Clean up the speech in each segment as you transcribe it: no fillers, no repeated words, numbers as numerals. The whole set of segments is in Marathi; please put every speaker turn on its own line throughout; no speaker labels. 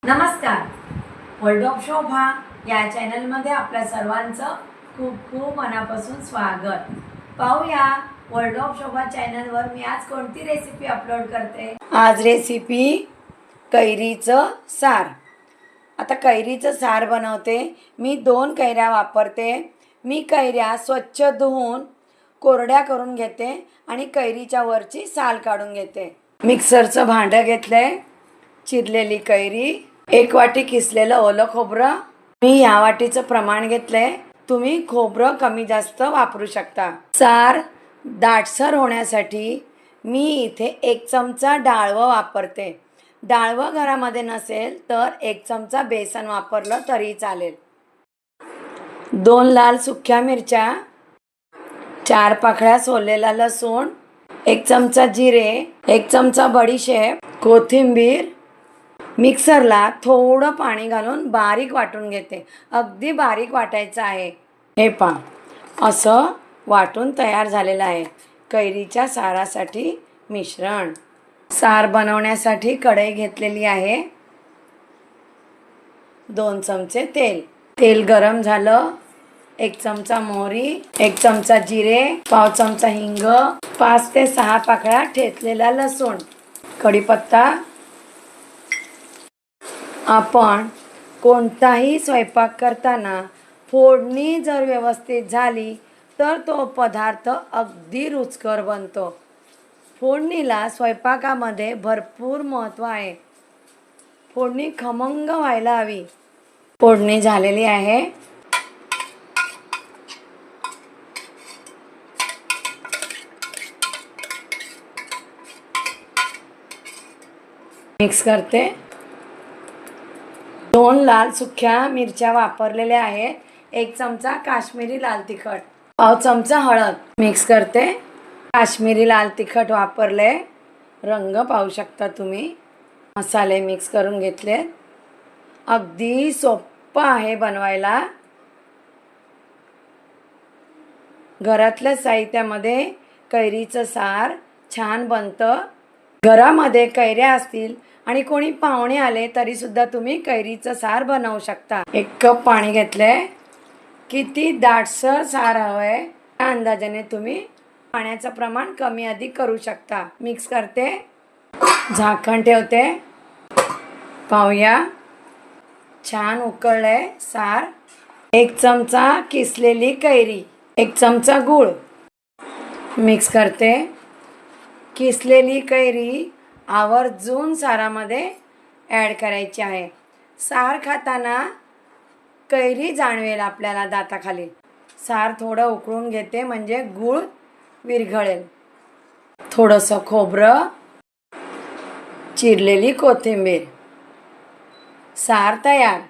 नमस्कार. वर्ल्ड ऑफ शोभा या चॅनलमध्ये आपल्या सर्वांचं खूप खूप मनापासून स्वागत. पाहूया वर्ल्ड ऑफ शोभा चॅनलवर मी आज कोणती रेसिपी अपलोड करते. आज रेसिपी कैरीचं सार. आता कैरीचं सार बनवते. मी 2 कैऱ्या वापरते. मी कैऱ्या स्वच्छ धुवून कोरड्या करून घेते आणि कैरीच्या वरची साल काढून घेते. मिक्सरचं भांडं घेतलंय. चिरलेली कैरी, 1 वाटी किसलेलं ओलं खोबरं. मी या वाटीचं प्रमाण घेतलंय. तुम्ही खोबरं कमी जास्त वापरू शकता. सार दाटसर होण्यासाठी मी इथे 1 चमचा डाळवं वापरते. डाळवं घरामध्ये नसेल तर 1 चमचा बेसन वापरलं तरी चालेल. 2 लाल सुक्या मिरच्या, 4 पाकळ्या सोललेला लसूण, 1 चमचा जिरे, 1 चमचा बडीशेप, कोथिंबीर. मिक्सरला थोडं पाणी घालून बारीक वाटून घेते. अगदी बारीक वाटायचं आहे. हे पहा, असं वाटून तयार झालेलं आहे कैरीच्या सारासाठी मिश्रण. सार बनवण्यासाठी कढई घेतलेली आहे. 2 चमचे तेल. तेल गरम झालं. 1 चमचा मोहरी, 1 चमचा जिरे, पाव चमचा हिंग, 5 ते 6 पाकळ्या ठेचलेला लसूण, कढीपत्ता. आपण कोणताही स्वयंपाक करताना फोडणी जर व्यवस्थित झाली तर तो पदार्थ अगदी रुचकर बनतो. फोडणीला स्वयंपाकामध्ये भरपूर महत्त्व आहे. फोडणी खमंग व्हायला हवी. फोडणी झालेली आहे. मिक्स करते. 2 लाल सुक्या मिरच्या वापरलेल्या आहेत. 1 चमचा काश्मीरी लाल तिखट, पाव चमचा हळद. मिक्स करते. काश्मीरी लाल तिखट वापरले. रंग पाहू शकता तुम्ही. मसाले मिक्स करून घेतले. अगदी सोपं आहे बनवायला. घरातल्या साहित्यामध्ये कैरीचं सार छान बनतं. घरामध्ये कैऱ्या असतील आणि कोणी पाहुणे आले तरी सुद्धा तुम्ही कैरीचं सार बनवू शकता. 1 कप पाणी घेतलंय. किती दाटसर सार हवंय त्या अंदाजाने तुम्ही पाण्याचं प्रमाण कमी अधिक करू शकता. मिक्स करते. झाकण ठेवते. पाहूया, छान उकळलंय सार. 1 चमचा किसलेली कैरी, 1 चमचा गूळ. मिक्स करते. किसलेली कैरी आवर्जून सारामध्ये ॲड करायची आहे. सार खाताना कैरी जाणवेल आपल्याला दाताखाली. सार थोडं उकळून घेते म्हणजे गूळ विरघळेल. थोडंसं खोबरं, चिरलेली कोथिंबीर. सार तयार.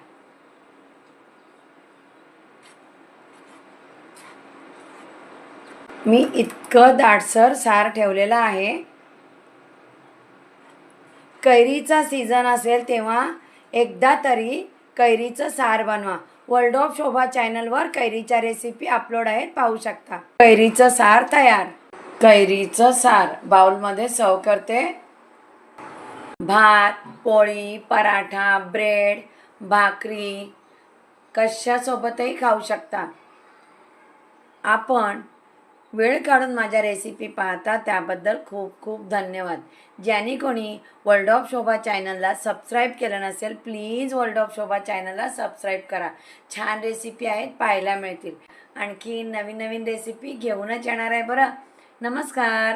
मी इतकं दाटसर सार ठेवलेलं आहे. कैरीचा सीझन असेल तेव्हा एकदा तरी कैरीचं सार बनवा. वर्ल्ड ऑफ शोभा चॅनलवर कैरीच्या रेसिपी अपलोड आहेत, पाहू शकता. कैरीचं सार तयार. कैरीचं सार बाउलमध्ये सर्व करते. भात, पोळी, पराठा, ब्रेड, भाकरी कशासोबतही खाऊ शकता. आपण वेळ काढून माझ्या रेसिपी पाहता त्याबद्दल खूप खूप धन्यवाद. ज्यांनी कोणी वर्ल्ड ऑफ शोभा चॅनलला सबस्क्राईब केलं नसेल, प्लीज वर्ल्ड ऑफ शोभा चॅनलला सबस्क्राईब करा. छान रेसिपी आहेत, पाहायला मिळतील. आणखी नवीन नवीन रेसिपी घेऊनच येणार आहे बरं. नमस्कार.